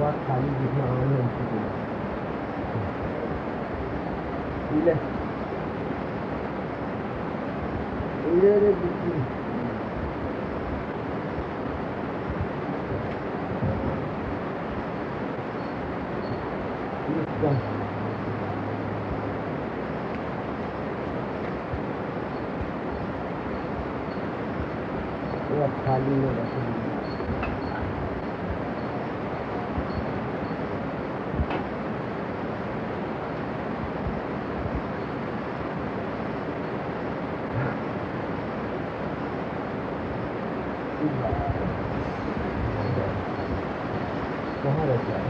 खाली जितना आने उसी खाली में रख कहाँ रहता है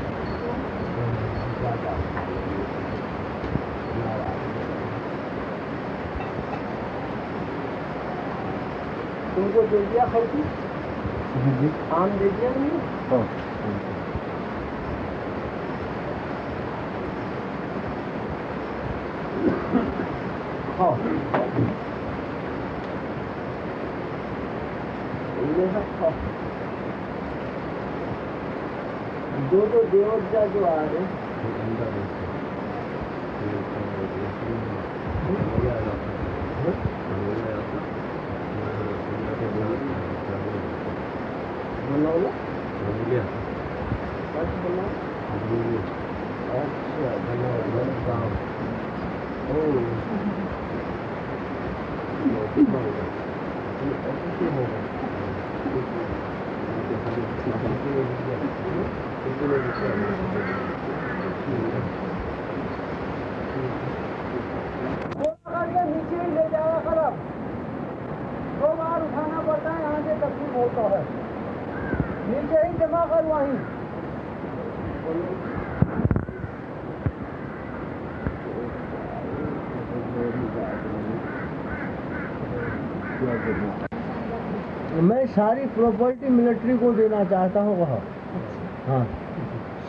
तुमको दे दिया खर्ची आम दे दिया नहीं खाओ ये सब खाओ दो देवता जो आ रहे नीचे ही ले जाएगा कलम 2 बार उठाना पड़ता है यहाँ से तकलीफ होता है नीचे ही जमा कर वहीं मैं सारी प्रॉपर्टी मिलिट्री को देना चाहता हूँ वहाँ हाँ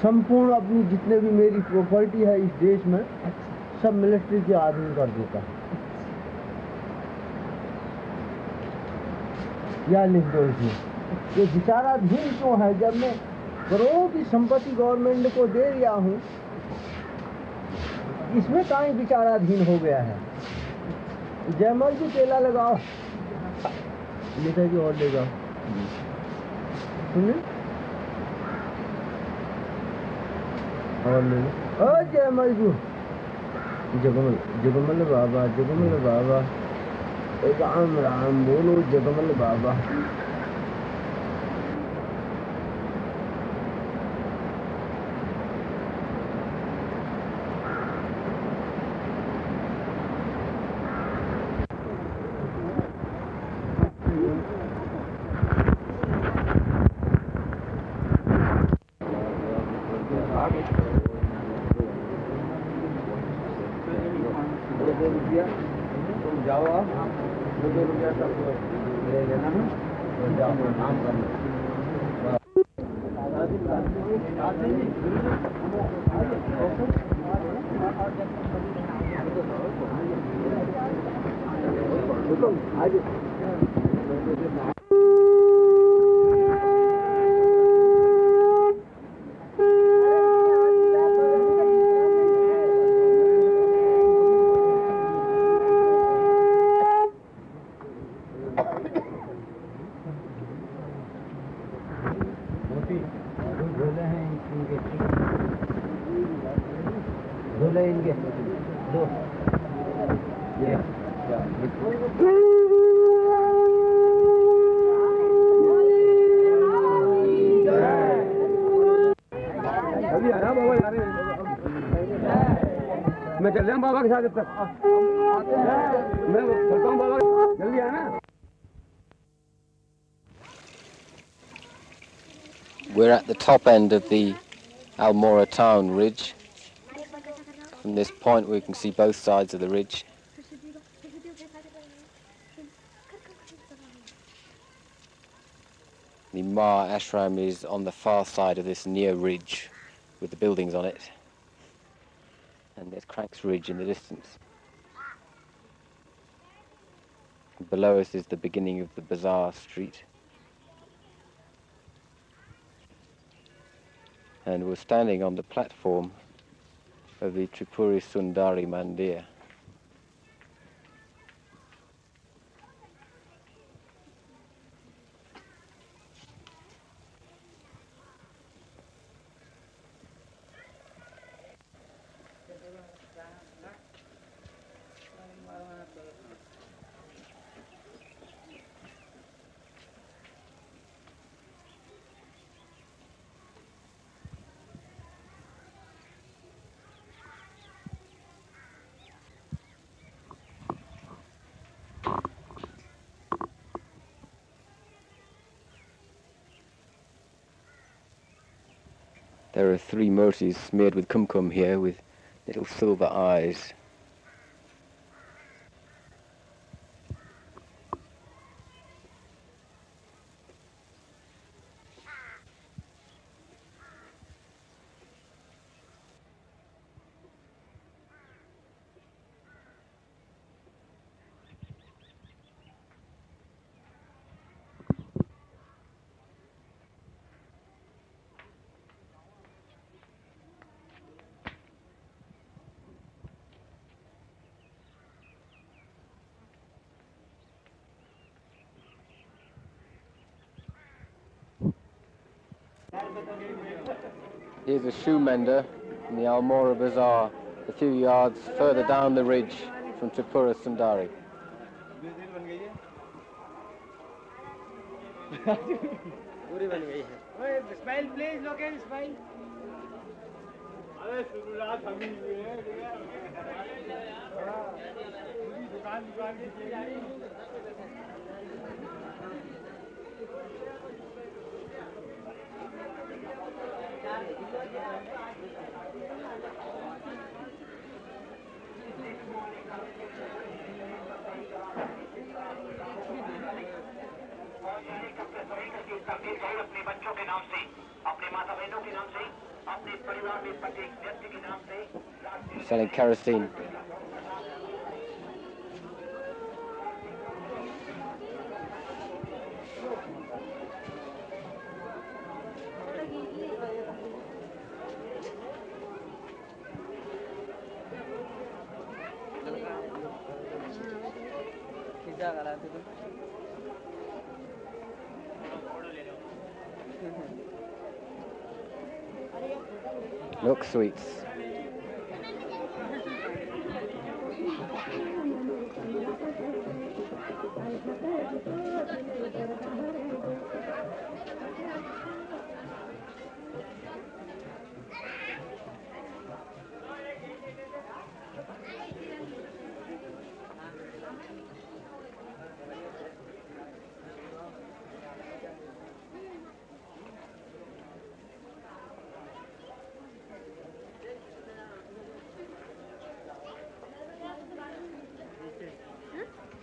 संपूर्ण अपनी जितने भी मेरी प्रॉपर्टी है इस देश में सब मिलिट्री के अधीन कर देता या लिख दो इसमें ये विचाराधीन क्यों है जब मैं करोड़ों की संपत्ति गवर्नमेंट को दे दिया हूँ इसमें कहीं विचाराधीन हो गया है जयमल जी केला लगाओ नेताजी और लेगा सुनिए और ले लो जयमल जी जगमल बाबा राम राम बोलो जगमल बाबा तुम जाओ आप 2 रुपया सब ले लेना और जाओ काम करना इनके दो मैं चल रहा बाबा के साथ तक मैं चलता हूँ बाबा जल्दी आना We're at the top end of the Almora town ridge. From this point we can see both sides of the ridge. The Ma Ashram is on the far side of this near ridge with the buildings on it. And there's Crank's Ridge in the distance. And below us is the beginning of the Bazaar Street. And we're standing on the platform of the Tripuri Sundari Mandir. There are 3 murtis smeared with kumkum here with little silver eyes. Here's a shoe mender in the Almora Bazaar, a few yards further down the ridge from Tripura Sundari. Smile please, local smile. अपने बच्चों के नाम से, अपने माता बहनों के नाम से, अपने परिवार में प्रत्येक व्यक्ति के नाम से Selling kerosene. Milk sweets.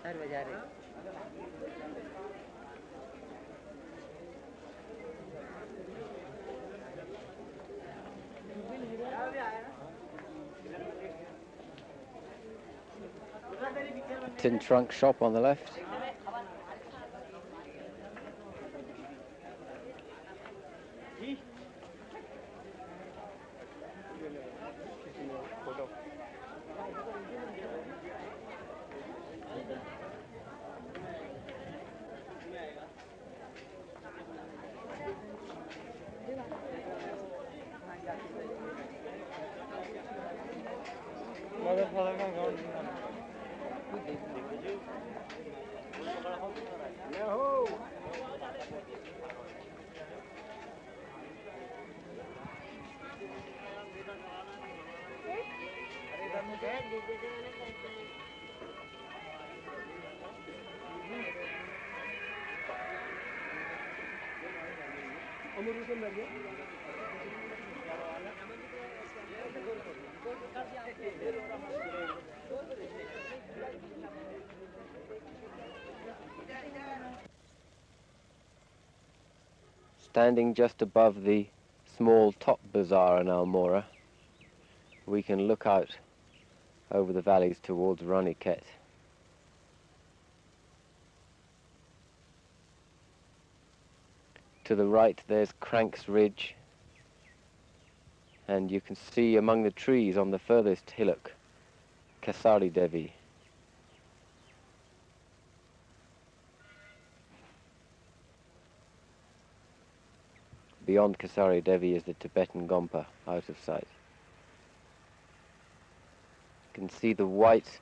Sir बजा रहे Tin trunk shop on the left. Standing just above the small top bazaar in Almora, we can look out over the valleys towards Raniket. To the right there's Cranks Ridge, And you can see among the trees on the furthest hillock, Kasari Devi. Beyond Kasari Devi is the Tibetan Gompa, out of sight. You can see the white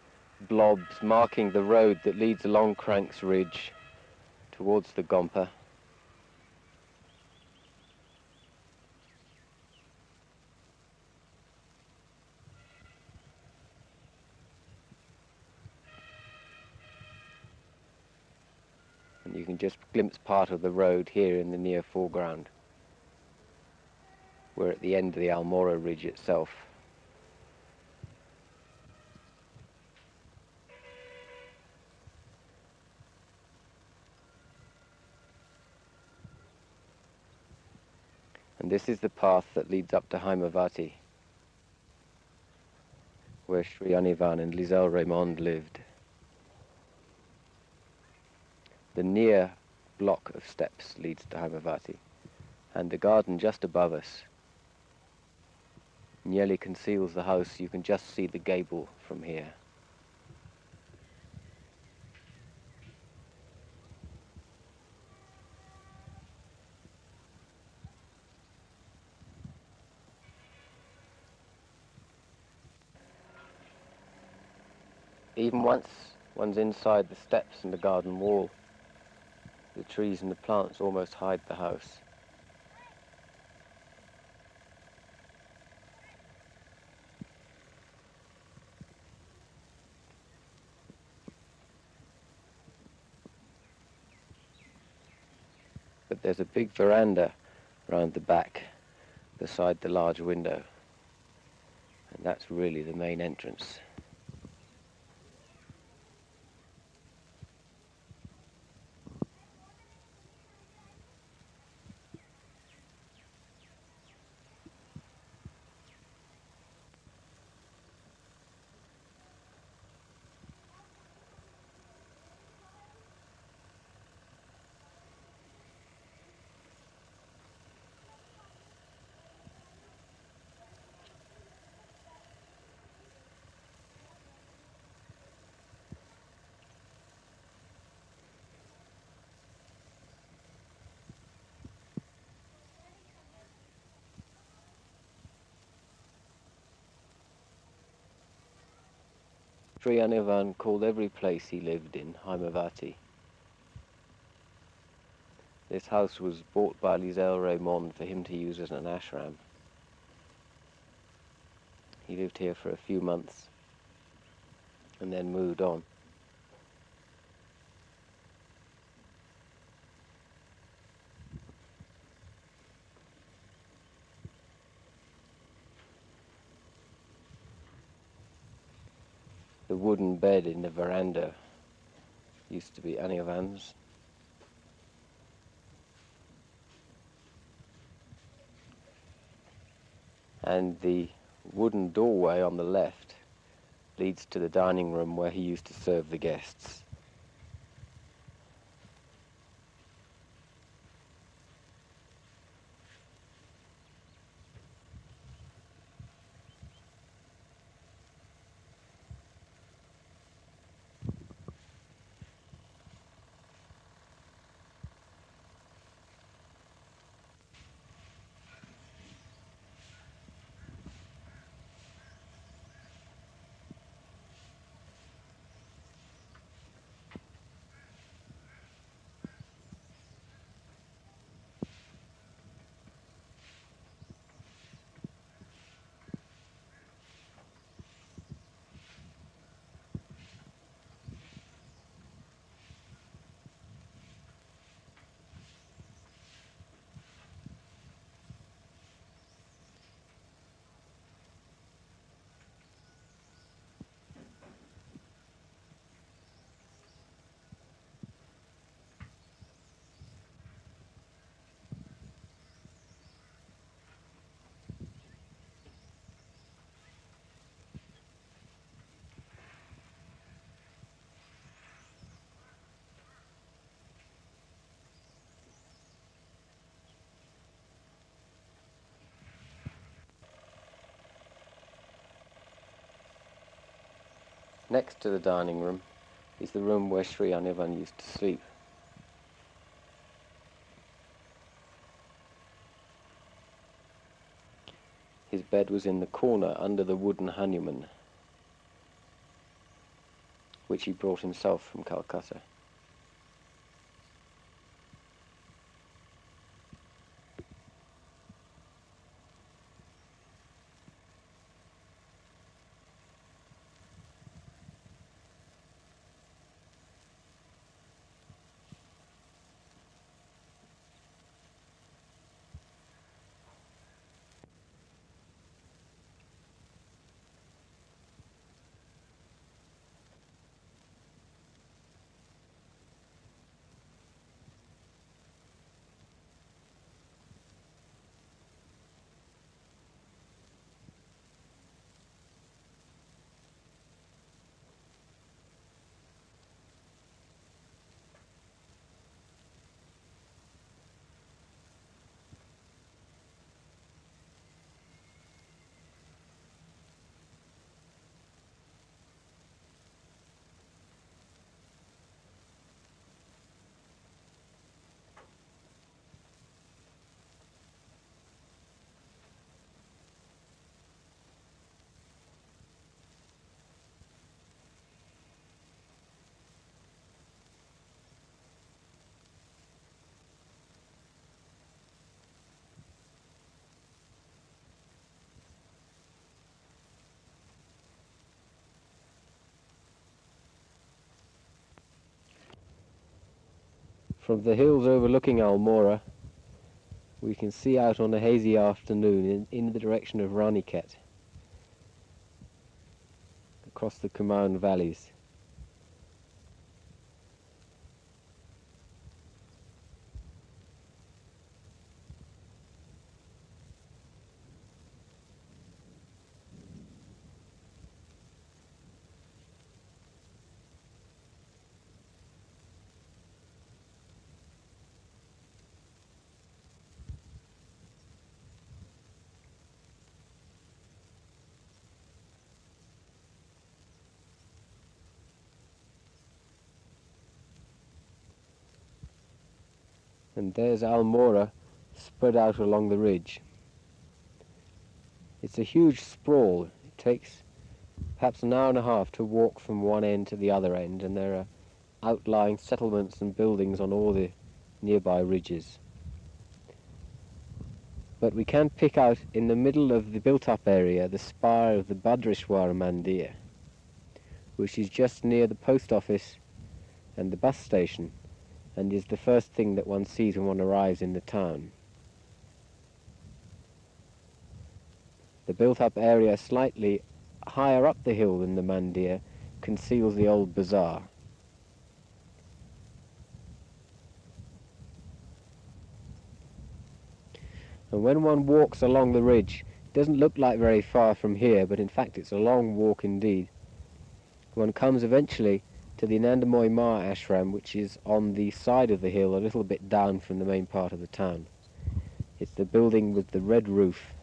blobs marking the road that leads along Cranks Ridge towards the Gompa. And you can just glimpse part of the road here in the near foreground. We're at the end of the Almora Ridge itself. And this is the path that leads up to Haimavati, where Sri Anivan and Liselle Raymond lived. The near block of steps leads to Haimavati, and the garden just above us nearly conceals the house. You can just see the gable from here. Even once one's inside the steps and the garden wall, the trees and the plants almost hide the house. But there's a big veranda round the back beside the large window, and that's really the main entrance. Sri Anivan called every place he lived in Haimavati. This house was bought by Liselle Raymond for him to use as an ashram. He lived here for a few months and then moved on. The wooden bed in the veranda used to be Anivan's. And the wooden doorway on the left leads to the dining room where he used to serve the guests. Next to the dining room is the room where Sri Anirvan used to sleep. His bed was in the corner under the wooden Hanuman, which he brought himself from Calcutta. From the hills overlooking Almora, we can see out on a hazy afternoon in the direction of Raniket, across the Kumaun valleys. And there's Almora spread out along the ridge. It's a huge sprawl. It takes perhaps an hour and a half to walk from one end to the other end, and there are outlying settlements and buildings on all the nearby ridges. But we can pick out in the middle of the built-up area the spire of the Bhadrashwara Mandir, which is just near the post office and the bus station, and is the first thing that one sees when one arrives in the town. The built-up area slightly higher up the hill than the Mandir conceals the old bazaar. And when one walks along the ridge, it doesn't look like very far from here, but in fact it's a long walk indeed. One comes eventually to the Nandamoy Ma Ashram, which is on the side of the hill, a little bit down from the main part of the town. It's the building with the red roof,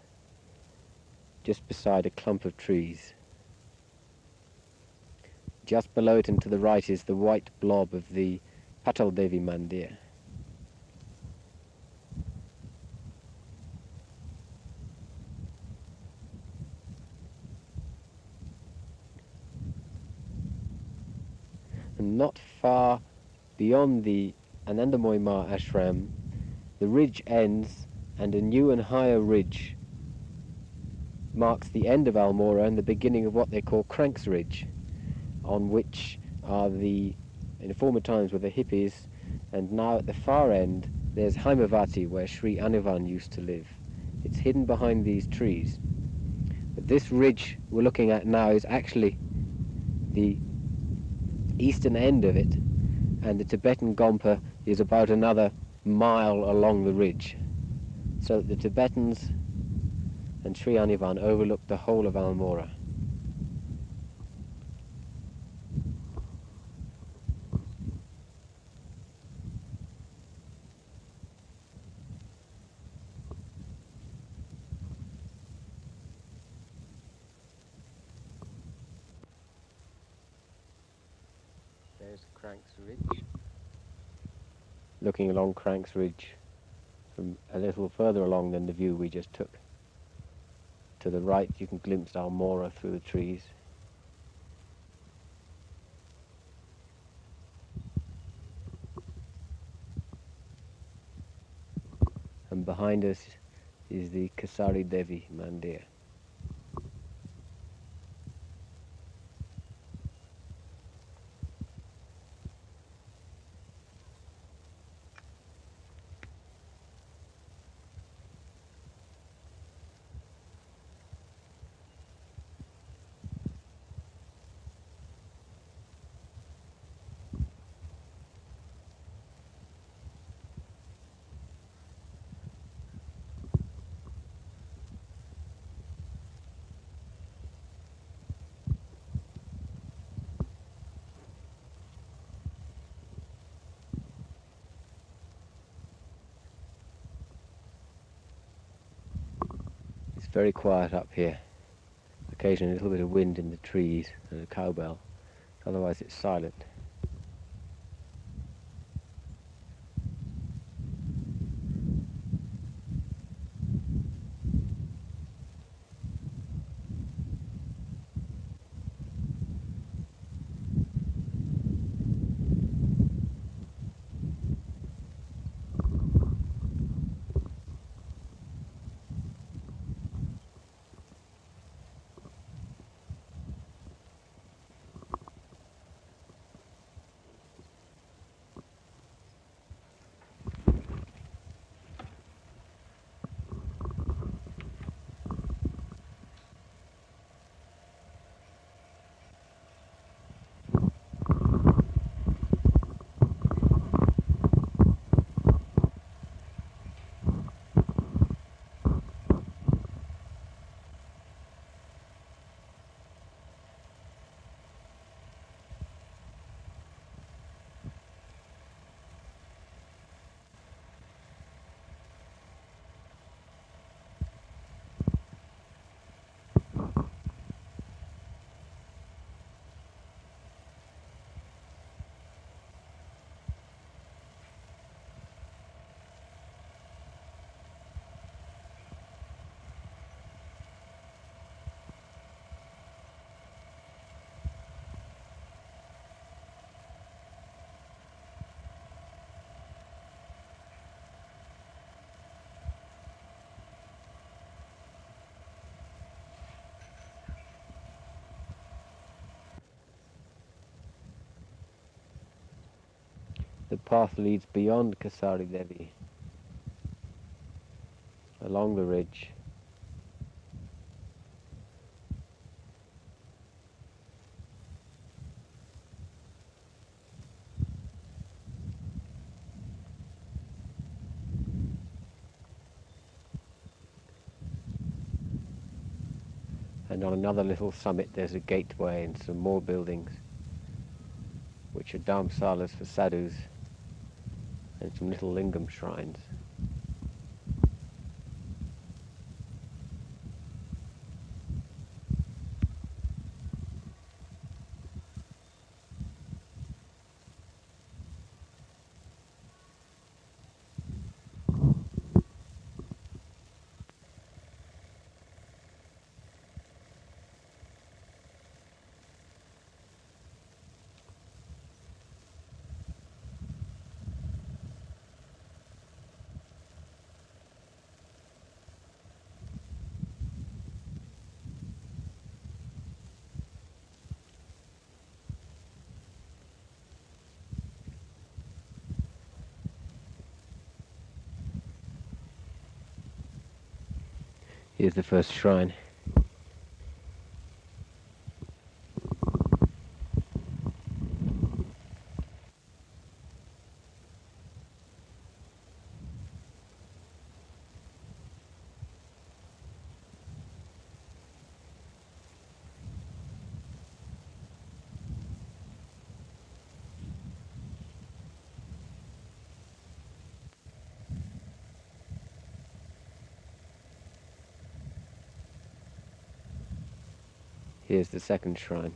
just beside a clump of trees. Just below it and to the right is the white blob of the Patal Devi Mandir. And not far beyond the Anandamoy Ma Ashram, the ridge ends, and a new and higher ridge marks the end of Almora and the beginning of what they call Cranks Ridge, on which are in former times were the hippies, and now at the far end there's Haimavati, where Sri Anirvan used to live. It's hidden behind these trees. But this ridge we're looking at now is actually the eastern end of it, and the Tibetan Gompa is about another mile along the ridge, so that the Tibetans and Sri Anirvan overlook the whole of Almora. Here's Crank's Ridge. Looking along Crank's Ridge from a little further along than the view we just took. To the right you can glimpse Almora through the trees. And behind us is the Kasari Devi Mandir. It's very quiet up here. Occasionally a little bit of wind in the trees and a cowbell. Otherwise it's silent. The path leads beyond Kasari Devi, along the ridge. And on another little summit there's a gateway and some more buildings, which are dharmsalas for sadhus, and some little lingam shrines. Here's the first shrine. Here's the second shrine.